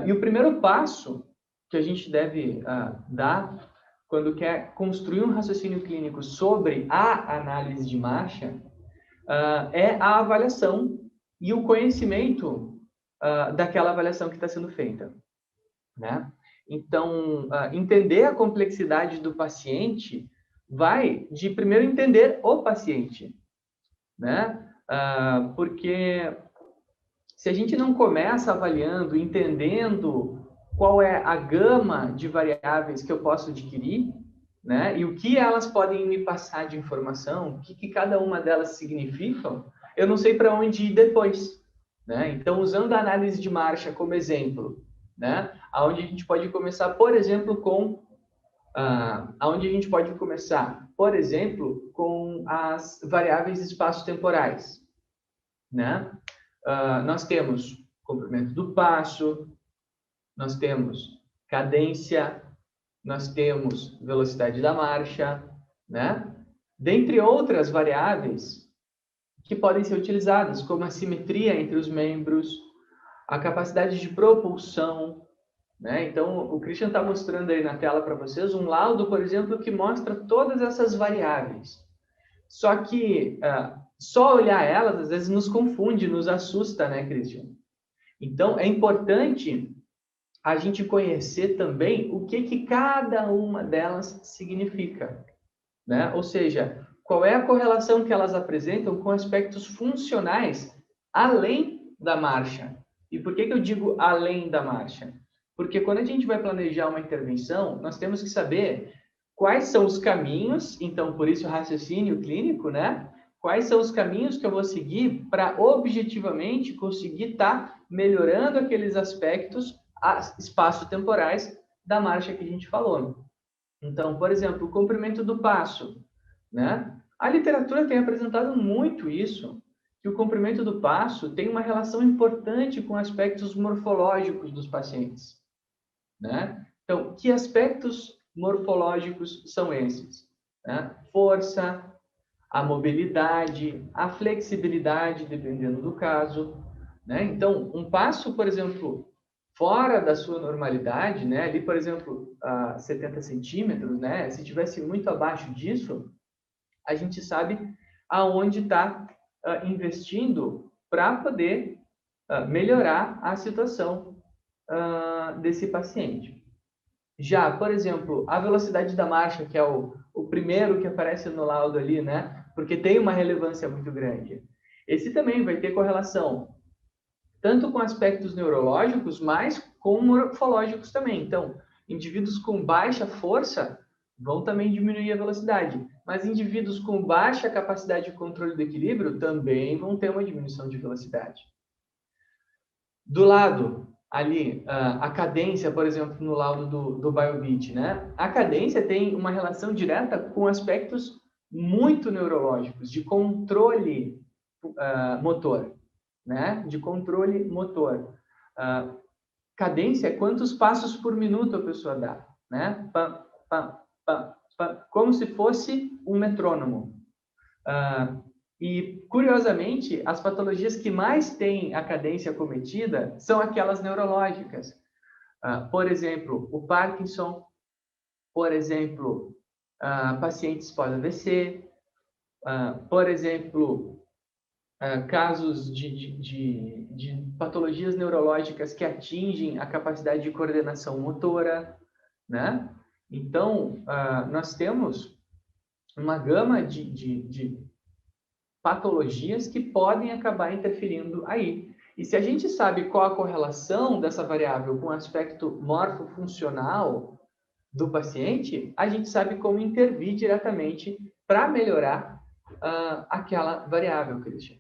E o primeiro passo que a gente deve dar quando quer construir um raciocínio clínico sobre a análise de marcha é a avaliação e o conhecimento daquela avaliação que está sendo feita, né? Então, entender a complexidade do paciente vai de primeiro entender o paciente, né? Porque se a gente não começa avaliando, entendendo qual é a gama de variáveis que eu posso adquirir, né? E o que elas podem me passar de informação, o que cada uma delas significam, eu não sei para onde ir depois, né? Então, usando a análise de marcha como exemplo, né? Aonde a gente pode começar, por exemplo, com as variáveis espaço-temporais, né? Nós temos comprimento do passo, nós temos cadência, nós temos velocidade da marcha, né? Dentre outras variáveis que podem ser utilizadas, como a simetria entre os membros, a capacidade de propulsão, né? Então, o Christian está mostrando aí na tela para vocês um laudo, por exemplo, que mostra todas essas variáveis. Só que só olhar elas, às vezes, nos confunde, nos assusta, né, Christian? Então, é importante a gente conhecer também o que cada uma delas significa, né? Ou seja, qual é a correlação que elas apresentam com aspectos funcionais além da marcha. E por que eu digo além da marcha? Porque quando a gente vai planejar uma intervenção, nós temos que saber quais são os caminhos, então por isso o raciocínio clínico, né? Quais são os caminhos que eu vou seguir para objetivamente conseguir estar melhorando aqueles aspectos espaço-temporais da marcha que a gente falou. Então, por exemplo, o comprimento do passo, né? A literatura tem apresentado muito isso, que o comprimento do passo tem uma relação importante com aspectos morfológicos dos pacientes, né? Então, que aspectos morfológicos são esses? Né? Força, a mobilidade, a flexibilidade, dependendo do caso, né? Então, um passo, por exemplo, fora da sua normalidade, né? Ali, por exemplo, 70 centímetros, né? Se tivesse muito abaixo disso, a gente sabe aonde está investindo para poder melhorar a situação desse paciente. Já, por exemplo, a velocidade da marcha, que é o primeiro que aparece no laudo ali, né? Porque tem uma relevância muito grande. Esse também vai ter correlação tanto com aspectos neurológicos, mas com morfológicos também. Então, indivíduos com baixa força vão também diminuir a velocidade, mas indivíduos com baixa capacidade de controle do equilíbrio também vão ter uma diminuição de velocidade. Do lado ali, a cadência, por exemplo, no laudo do BioBeat, né? A cadência tem uma relação direta com aspectos muito neurológicos, de controle motor, né? De controle motor. Cadência é quantos passos por minuto a pessoa dá, né? Pam, pam, pam, pam, como se fosse um metrônomo. E, curiosamente, as patologias que mais têm a cadência cometida são aquelas neurológicas. Por exemplo, o Parkinson, por exemplo, pacientes pós-AVC, por exemplo, casos de patologias neurológicas que atingem a capacidade de coordenação motora, né? Então, nós temos uma gama de patologias que podem acabar interferindo aí. E se a gente sabe qual a correlação dessa variável com o aspecto morfofuncional do paciente, a gente sabe como intervir diretamente para melhorar aquela variável, Christian.